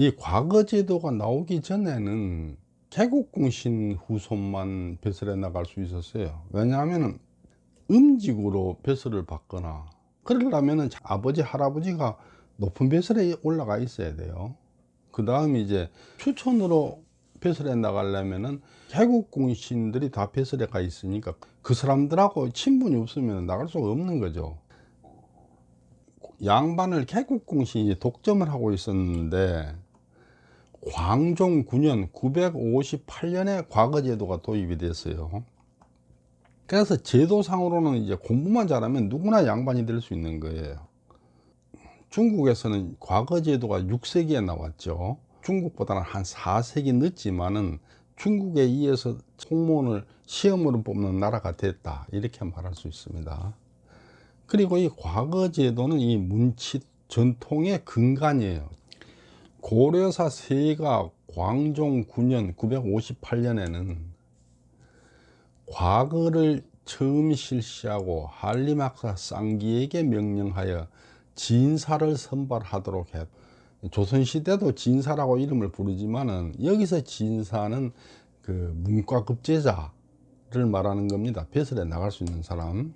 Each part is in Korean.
이 과거 제도가 나오기 전에는 개국공신 후손만 배설해 나갈 수 있었어요. 왜냐하면 음직으로 배설을 받거나 그러려면 아버지 할아버지가 높은 배설에 올라가 있어야 돼요. 그 다음에 이제 추천으로 배설해 나가려면은 개국공신들이 다 배설해 가 있으니까 그 사람들하고 친분이 없으면 나갈 수가 없는 거죠. 양반을 개국공신이 독점을 하고 있었는데 광종 9년 958년에 과거제도가 도입이 됐어요. 그래서 제도상으로는 이제 공부만 잘하면 누구나 양반이 될 수 있는 거예요. 중국에서는 과거제도가 6세기에 나왔죠. 중국보다는 한 4세기 늦지만은 중국에 의해서 공무원을 시험으로 뽑는 나라가 됐다, 이렇게 말할 수 있습니다. 그리고 이 과거제도는 이 문치 전통의 근간이에요. 고려사 세가 광종 9년 958년에는 과거를 처음 실시하고 한림학사 쌍기에게 명령하여 진사를 선발하도록 했다. 조선시대도 진사라고 이름을 부르지만은 여기서 진사는 그 문과급제자를 말하는 겁니다. 배설에 나갈 수 있는 사람.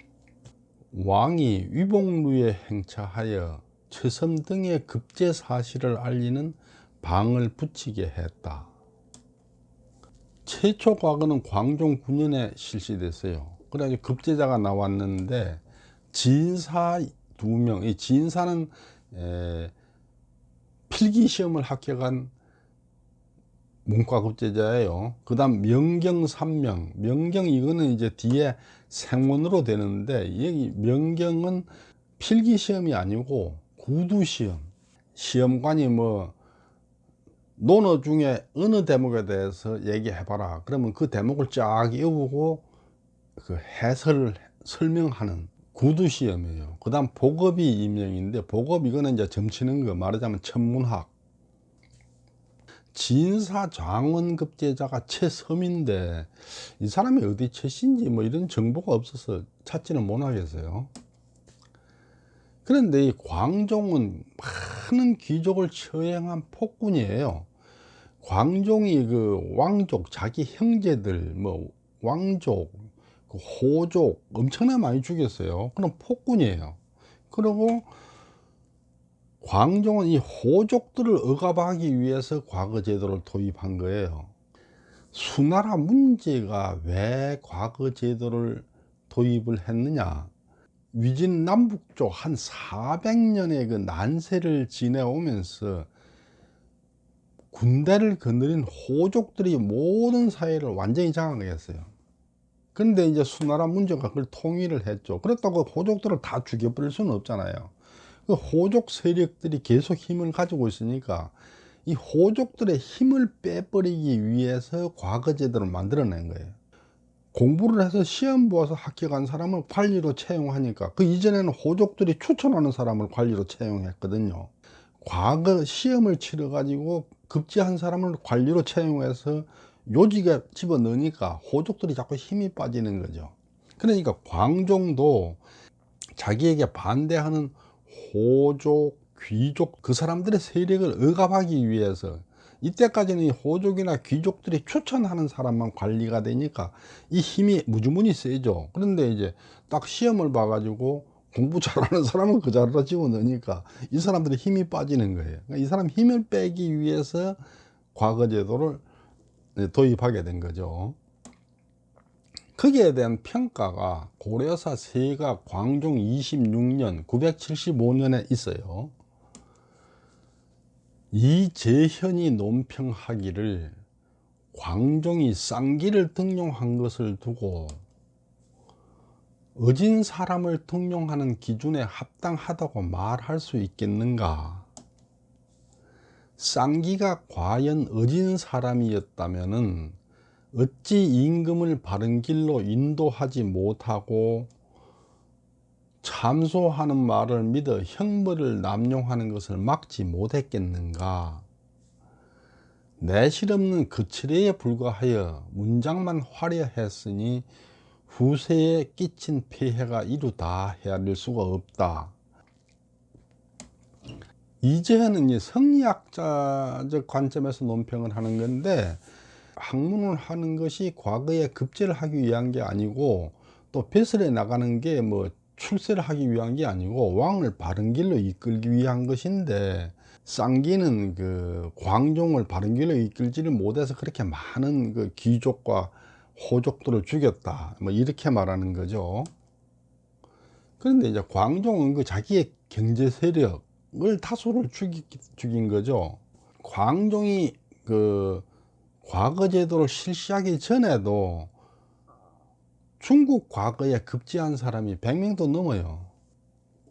왕이 위복루에 행차하여 최섬 등의 급제 사실을 알리는 방을 붙이게 했다. 최초 과거는 광종 9년에 실시됐어요. 그래가지고 급제자가 나왔는데 진사 2명, 이 진사는 필기시험을 합격한 문과급제자예요. 그 다음 명경 3명, 명경 이거는 이제 뒤에 생문으로 되는데 여기 명경은 필기시험이 아니고 구두시험. 시험관이 뭐 논어 중에 어느 대목에 대해서 얘기해봐라 그러면 그 대목을 쫙 외우고 그 해설을 설명하는 구두시험이에요. 그 다음 복업이 임명인데 복업 이거는 이제 점치는 거, 말하자면 천문학. 진사장원급제자가 최섬인데 이 사람이 어디 최씨인지 뭐 이런 정보가 없어서 찾지는 못하겠어요. 그런데 이 광종은 많은 귀족을 처형한 폭군이에요. 광종이 그 왕족, 자기 형제들, 뭐 왕족, 그 호족 엄청나게 많이 죽였어요. 그럼 폭군이에요. 그리고 광종은 이 호족들을 억압하기 위해서 과거제도를 도입한 거예요. 수나라 문제가 왜 과거제도를 도입을 했느냐? 위진 남북쪽 한 400년의 그 난세를 지내오면서 군대를 거느린 호족들이 모든 사회를 완전히 장악했어요. 그런데 이제 수나라 문제가 그걸 통일을 했죠. 그렇다고 호족들을 다 죽여버릴 수는 없잖아요. 그 호족 세력들이 계속 힘을 가지고 있으니까 이 호족들의 힘을 빼버리기 위해서 과거제도를 만들어낸 거예요. 공부를 해서 시험 보아서 합격한 사람을 관리로 채용하니까 그 이전에는 호족들이 추천하는 사람을 관리로 채용했거든요. 과거 시험을 치러 가지고 급제한 사람을 관리로 채용해서 요직에 집어넣으니까 호족들이 자꾸 힘이 빠지는 거죠. 그러니까 광종도 자기에게 반대하는 호족, 귀족 그 사람들의 세력을 억압하기 위해서, 이때까지는 호족이나 귀족들이 추천하는 사람만 관리가 되니까 이 힘이 무지무지 세죠. 그런데 이제 딱 시험을 봐가지고 공부 잘하는 사람을 그 자리로 집어넣으니까 이 사람들의 힘이 빠지는 거예요. 그러니까 이 사람 힘을 빼기 위해서 과거제도를 도입하게 된 거죠. 거기에 대한 평가가 고려사 세가 광종 26년 975년에 있어요. 이재현이 논평하기를 광종이 쌍기를 등용한 것을 두고 어진 사람을 등용하는 기준에 합당하다고 말할 수 있겠는가? 쌍기가 과연 어진 사람이었다면은 어찌 임금을 바른 길로 인도하지 못하고 참소하는 말을 믿어 형벌을 남용하는 것을 막지 못했겠는가? 내실없는 거칠애에 불과하여 문장만 화려했으니 후세에 끼친 폐해가 이루 다 헤아릴 수가 없다. 이제는 이 성리학자적 관점에서 논평을 하는 건데, 학문을 하는 것이 과거에 급제를 하기 위한 게 아니고, 또 벼슬에 나가는 게 뭐 출세를 하기 위한 게 아니고 왕을 바른 길로 이끌기 위한 것인데, 쌍기는 그 광종을 바른 길로 이끌지를 못해서 그렇게 많은 그 귀족과 호족들을 죽였다, 뭐 이렇게 말하는 거죠. 그런데 이제 광종은 그 자기의 경제 세력을 다수를 죽인 거죠. 광종이 그 과거 제도를 실시하기 전에도 중국 과거에 급제한 사람이 100명도 넘어요.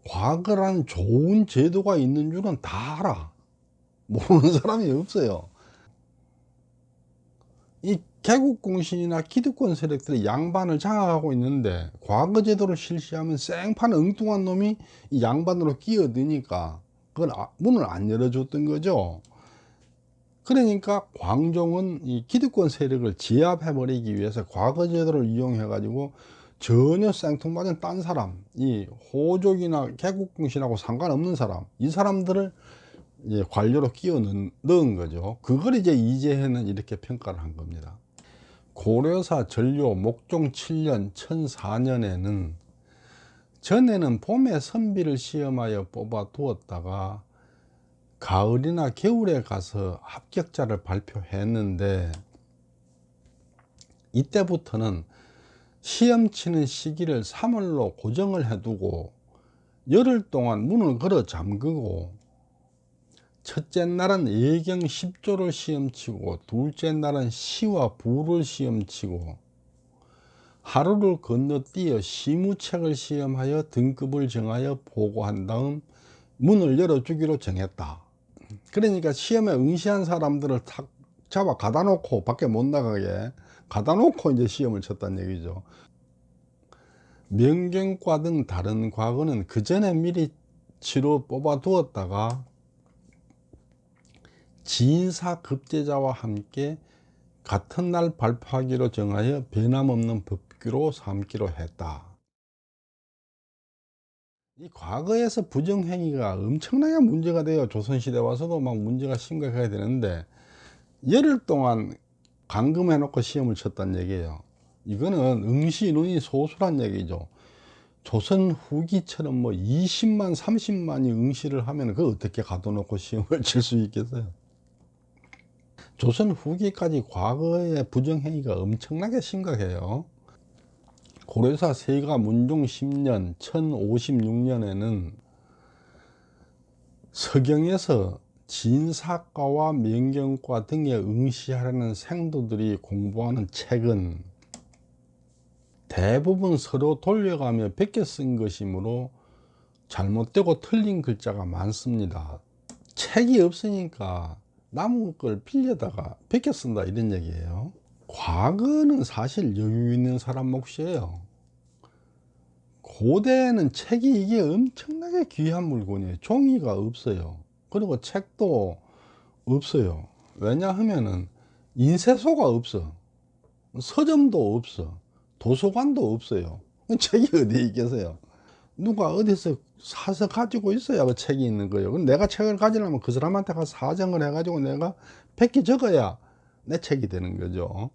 과거라는 좋은 제도가 있는 줄은 다 알아. 모르는 사람이 없어요. 이 개국공신이나 기득권 세력들이 양반을 장악하고 있는데, 과거 제도를 실시하면 생판 엉뚱한 놈이 이 양반으로 끼어드니까 그걸 문을 안 열어줬던 거죠. 그러니까 광종은 이 기득권 세력을 제압해 버리기 위해서 과거 제도를 이용해 가지고 전혀 생뚱맞은 딴 사람, 이 호족이나 개국공신하고 상관없는 사람, 이 사람들을 이제 관료로 끼워 넣은 거죠. 그걸 이제 이재해는 이렇게 평가를 한 겁니다. 고려사 전료 목종 7년 1004년에는 전에는 봄에 선비를 시험하여 뽑아 두었다가 가을이나 겨울에 가서 합격자를 발표했는데, 이때부터는 시험 치는 시기를 3월로 고정을 해두고 열흘 동안 문을 걸어 잠그고, 첫째 날은 예경 10조를 시험치고 둘째 날은 시와 부를 시험치고 하루를 건너뛰어 시무책을 시험하여 등급을 정하여 보고한 다음 문을 열어주기로 정했다. 그러니까 시험에 응시한 사람들을 탁 잡아 가다 놓고 밖에 못 나가게 가다 놓고 이제 시험을 쳤다는 얘기죠. 명경과 등 다른 과거는 그 전에 미리 치로 뽑아 두었다가 진사 급제자와 함께 같은 날 발표하기로 정하여 변함없는 법규로 삼기로 했다. 이 과거에서 부정행위가 엄청나게 문제가 돼요. 조선시대 와서도 막 문제가 심각하게 되는데, 열흘 동안 감금해 놓고 시험을 쳤다는 얘기예요. 이거는 응시 인원이 소수란 얘기죠. 조선 후기처럼 뭐 20만 30만이 응시를 하면 그걸 어떻게 가둬놓고 시험을 칠 수 있겠어요. 조선 후기까지 과거의 부정행위가 엄청나게 심각해요. 고려사 세가 문종 10년 1056년에는 서경에서 진사과와 명경과 등에 응시하려는 생도들이 공부하는 책은 대부분 서로 돌려가며 베껴 쓴 것이므로 잘못되고 틀린 글자가 많습니다. 책이 없으니까 나무 걸 빌려다가 베껴 쓴다, 이런 얘기예요. 과거는 사실 여유 있는 사람 몫이에요. 고대에는 책이 이게 엄청나게 귀한 물건이에요. 종이가 없어요. 그리고 책도 없어요. 왜냐하면은 인쇄소가 없어. 서점도 없어. 도서관도 없어요. 책이 어디에 있겠어요? 누가 어디서 사서 가지고 있어야 그 책이 있는 거예요. 그럼 내가 책을 가지려면 그 사람한테 가서 사정을 해가지고 내가 100개 적어야 내 책이 되는 거죠.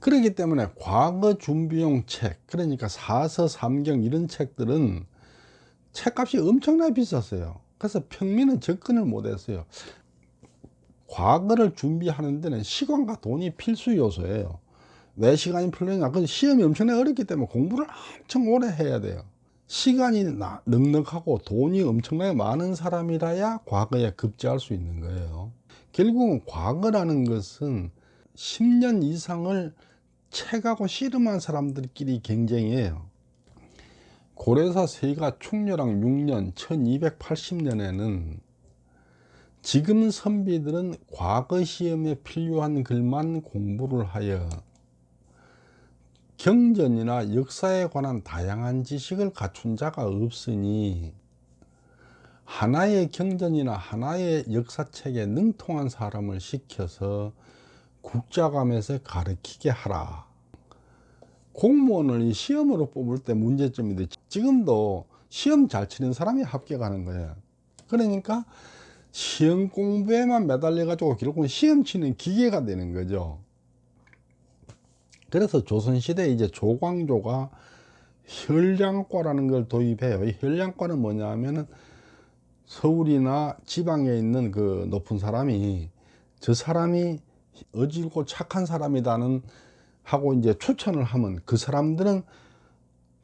그렇기 때문에 과거 준비용 책, 그러니까 사서, 삼경 이런 책들은 책값이 엄청나게 비쌌어요. 그래서 평민은 접근을 못했어요. 과거를 준비하는 데는 시간과 돈이 필수 요소예요. 왜 시간이 필요하냐? 그 시험이 엄청나게 어렵기 때문에 공부를 엄청 오래 해야 돼요. 시간이 넉넉하고 돈이 엄청나게 많은 사람이라야 과거에 급제할 수 있는 거예요. 결국은 과거라는 것은 10년 이상을 책하고 씨름한 사람들끼리 경쟁이에요. 고려사 세가 충렬왕 6년 1280년에는 지금 선비들은 과거 시험에 필요한 글만 공부를 하여 경전이나 역사에 관한 다양한 지식을 갖춘 자가 없으니 하나의 경전이나 하나의 역사책에 능통한 사람을 시켜서 국자감에서 가르치게 하라. 공무원을 이 시험으로 뽑을 때 문제점인데, 지금도 시험 잘 치는 사람이 합격하는 거예요. 그러니까 시험 공부에만 매달려 가지고 결국은 시험 치는 기계가 되는 거죠. 그래서 조선시대 이제 조광조가 혈량과라는 걸 도입해요. 이 혈량과는 뭐냐 하면은 서울이나 지방에 있는 그 높은 사람이 저 사람이 어질고 착한 사람이다는 하고 이제 추천을 하면 그 사람들은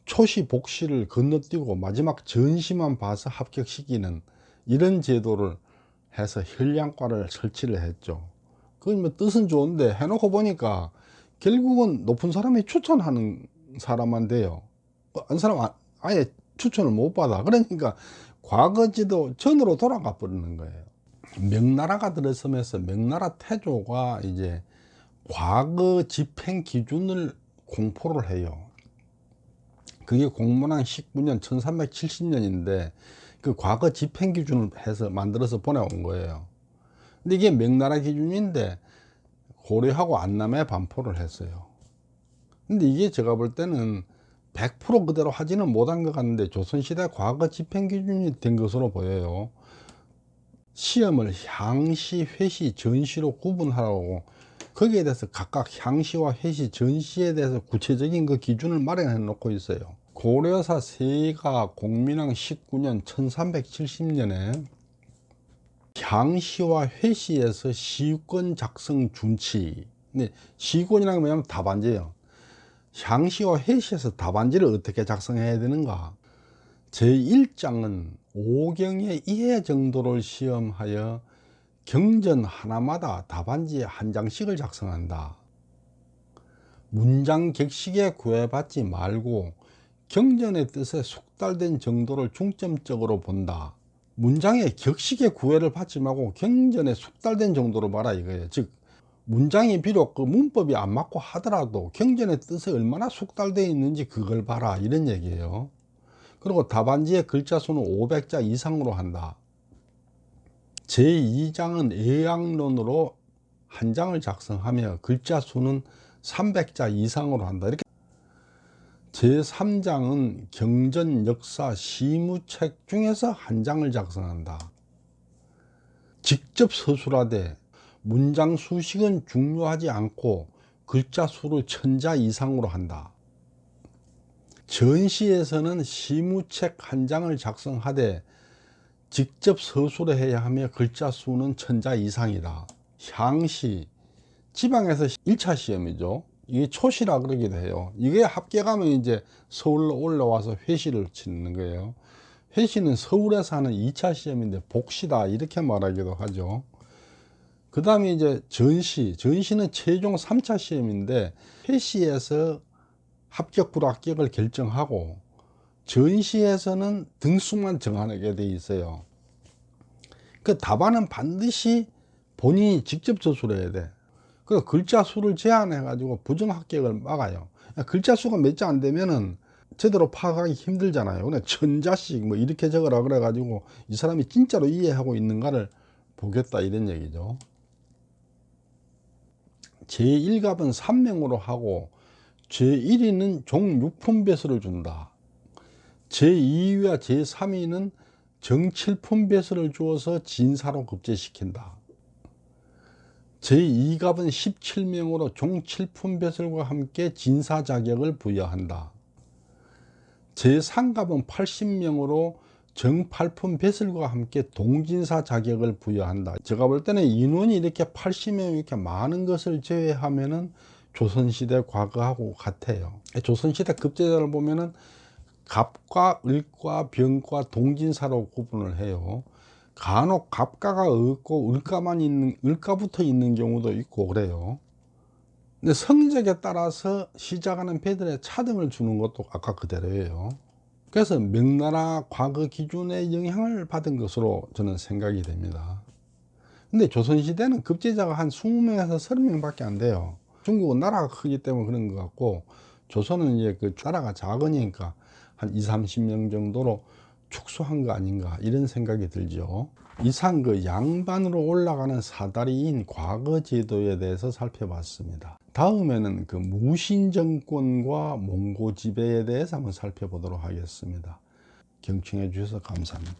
초시 복시를 건너뛰고 마지막 전시만 봐서 합격시키는 이런 제도를 해서 혈량과를 설치를 했죠. 그건 뭐 뜻은 좋은데 해놓고 보니까 결국은 높은 사람이 추천하는 사람만 돼요. 안 사람 아예 추천을 못 받아. 그러니까 과거지도 전으로 돌아가 버리는 거예요. 명나라가 들어서면서 명나라 태조가 이제 과거 집행 기준을 공포를 해요. 그게 공문왕 19년 1370년인데 그 과거 집행 기준을 해서 만들어서 보내온 거예요. 근데 이게 명나라 기준인데 고려하고 안남에 반포를 했어요. 근데 이게 제가 볼 때는 100% 그대로 하지는 못한 것 같은데 조선시대 과거 집행 기준이 된 것으로 보여요. 시험을 향시, 회시, 전시로 구분하라고 거기에 대해서 각각 향시와 회시, 전시에 대해서 구체적인 그 기준을 마련해 놓고 있어요. 고려사 세가 공민왕 19년 1370년에 향시와 회시에서 시권 작성 준치. 근데 시권이라는 게 뭐냐면 답안지예요. 향시와 회시에서 답안지를 어떻게 작성해야 되는가? 제1장은 5경의 이해 정도를 시험하여 경전 하나마다 답안지 한 장씩을 작성한다. 문장 격식에 구애받지 말고 경전의 뜻에 숙달된 정도를 중점적으로 본다. 문장의 격식에 구애를 받지 말고 경전에 숙달된 정도로 봐라 이거예요. 즉 문장이 비록 그 문법이 안 맞고 하더라도 경전의 뜻에 얼마나 숙달되어 있는지 그걸 봐라 이런 얘기예요. 그리고 답안지의 글자 수는 500자 이상으로 한다. 제2장은 애양론으로 한 장을 작성하며 글자 수는 300자 이상으로 한다. 이렇게 제3장은 경전, 역사, 시무책 중에서 한 장을 작성한다. 직접 서술하되 문장 수식은 중요하지 않고 글자 수를 1000자 이상으로 한다. 전시에서는 시무책 한 장을 작성하되 직접 서술을 해야 하며 글자 수는 1000자 이상이다. 향시, 지방에서 1차 시험이죠. 이게 초시라 그러기도 해요. 이게 합격하면 이제 서울로 올라와서 회시를 치는 거예요. 회시는 서울에서 하는 2차 시험인데 복시다 이렇게 말하기도 하죠. 그 다음에 이제 전시는 최종 3차 시험인데 회시에서 합격 불합격을 결정하고 전시에서는 등수만 정하게 돼 있어요. 그 답안은 반드시 본인이 직접 저술해야 돼. 그 글자 수를 제한해 가지고 부정 합격을 막아요. 글자 수가 몇 자 안 되면은 제대로 파악하기 힘들잖아요. 그냥 1000자씩 뭐 이렇게 적으라 그래 가지고 이 사람이 진짜로 이해하고 있는가를 보겠다 이런 얘기죠. 제1갑은 3명으로 하고 제1위는 종 6푼배수를 준다. 제2위와 제3위는 정 7푼배수를 주어서 진사로 급제시킨다. 제2갑은 17명으로 종 7푼배설과 함께 진사 자격을 부여한다. 제3갑은 80명으로 정 8푼 배설과 함께 동진사 자격을 부여한다. 제가 볼 때는 인원이 이렇게 80명 이렇게 많은 것을 제외하면은 조선시대 과거하고 같아요. 조선시대 급제자를 보면은 갑과 을과 병과 동진사로 구분을 해요. 간혹 갑가가 없고 을가부터 있는 경우도 있고 그래요. 근데 성적에 따라서 시작하는 배들의 차등을 주는 것도 아까 그대로예요. 그래서 명나라 과거 기준의 영향을 받은 것으로 저는 생각이 됩니다. 근데 조선시대는 급제자가 한 20명에서 30명 밖에 안 돼요. 중국은 나라가 크기 때문에 그런 것 같고 조선은 이제 그 나라가 작으니까 한 20, 30명 정도로 축소한 거 아닌가 이런 생각이 들죠. 이상 그 양반으로 올라가는 사다리인 과거 제도에 대해서 살펴봤습니다. 다음에는 그 무신 정권과 몽고 지배에 대해서 한번 살펴보도록 하겠습니다. 경청해 주셔서 감사합니다.